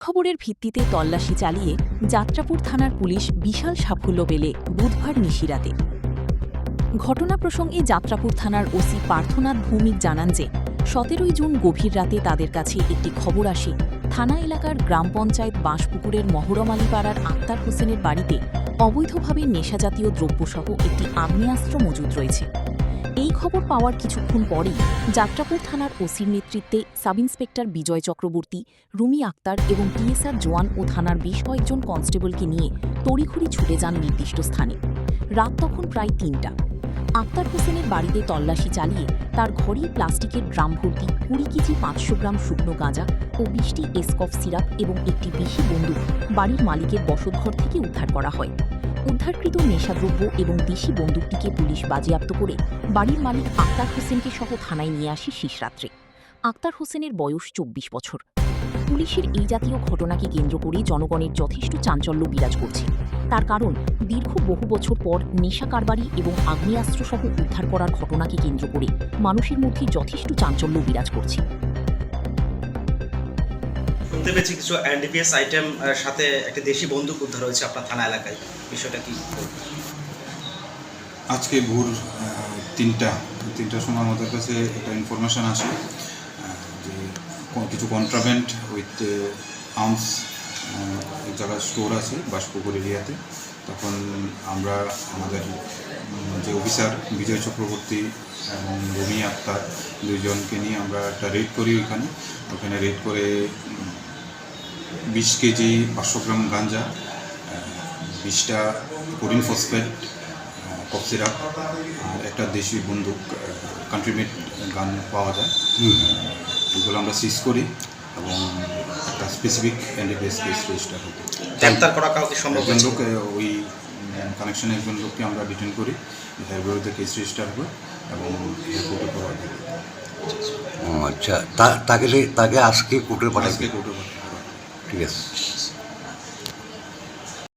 খবরের ভিত্তিতে তল্লাশি চালিয়ে যাত্রাপুর থানার পুলিশ বিশাল সাফল্য পেলে বুধবার নিশিরাতে। ঘটনা প্রসঙ্গে যাত্রাপুর থানার ওসি পার্থনাথ ভৌমিক জানান যে ১৭ জুন গভীর রাতে তাদের কাছে একটি খবর আসে থানা এলাকার গ্রাম পঞ্চায়েত বাঁশপুকুরের মহরমআলীপাড়ার আক্তার হোসেনের বাড়িতে অবৈধভাবে নেশাজাতীয় দ্রব্যসহ একটি আগ্নেয়াস্ত্র মজুদ রয়েছে। এই খবর পাওয়ার কিছুক্ষণ পরেই যাত্রাপুর থানার ওসির নেতৃত্বে সাব ইন্সপেক্টর বিজয় চক্রবর্তী, রুমি আক্তার এবং টিএসআর জওয়ান ও থানার বেশ কয়েকজন কনস্টেবলকে নিয়ে তড়িঘড়ি ছুটে যান নির্দিষ্ট স্থানে। রাত তখন প্রায় ৩টা। আক্তার হোসেনের বাড়িতে তল্লাশি চালিয়ে তার ঘরেই প্লাস্টিকের ড্রাম ভর্তি ২০ কেজি ৫০০ গ্রাম শুকনো গাঁজা ও ২০টি এসকফ সিরাপ এবং একটি দেশি বন্দুক বাড়ির মালিকের বসতঘর থেকে উদ্ধার করা হয়। উদ্ধারকৃত নেশাদ্রব্য এবং দেশি বন্দুকটিকে পুলিশ বাজেয়াপ্ত করে বাড়ির মালিক আক্তার হোসেনকে সহ থানায় নিয়ে আসে শেষরাত্রে। আক্তার হোসেনের বয়স ২৪ বছর। পুলিশের এই জাতীয় ঘটনাকে কেন্দ্র করে জনগণের যথেষ্ট চাঞ্চল্য বিরাজ করছে। তার কারণ, দীর্ঘ বহু বছর পর নেশা কারবারি এবং আগ্নেয়াস্ত্রসহ উদ্ধার করার ঘটনাকে কেন্দ্র করে মানুষের মধ্যে যথেষ্ট চাঞ্চল্য বিরাজ করছে। শুনতে পেয়েছি কিছু এনডিপিএস আইটেম সাথে একটা দেশি বন্দুক উদ্ধার হয়েছে আপনার থানা এলাকায়, বিষয়টা কি? আজকে ভোর ৩টার সময় আমাদের কাছে একটা ইনফরমেশান আসে যে কিছু কন্ট্রাব্যান্ড উইথ আর্মস এক জায়গায় স্টোর আছে বাঁশপুকুর এরিয়াতে। তখন আমরা আমাদের যে অফিসার বিজয় চক্রবর্তী এবং রুমি আক্তার দুইজনকে নিয়ে আমরা একটা রেড করি। ওখানে রেড করে ২০ কেজি ৫০০ গ্রাম গাঞ্জা, ২০টা কোরিন ফসফেট কফ সিরাপ আর একটা দেশি বন্দুক কান্ট্রিমেড গান পাওয়া যায়। এগুলো আমরা সিজ করি এবং একটা স্পেসিফিক এনডিপিএস কেস রেজিস্টার হতো। গ্রেপ্তার করা কাউকে সম্ভব? একজন লোক ওই কানেকশনে একজন লোককে আমরা ডিটেন করি, এর বিরুদ্ধে কেস রেজিস্টার হবে এবং কোর্টে পাওয়া যাবে। আচ্ছা, তাকে আজকে কোর্টে পাঠাবে? আজকে কোর্টে পাঠাবে। ঠিক আছে।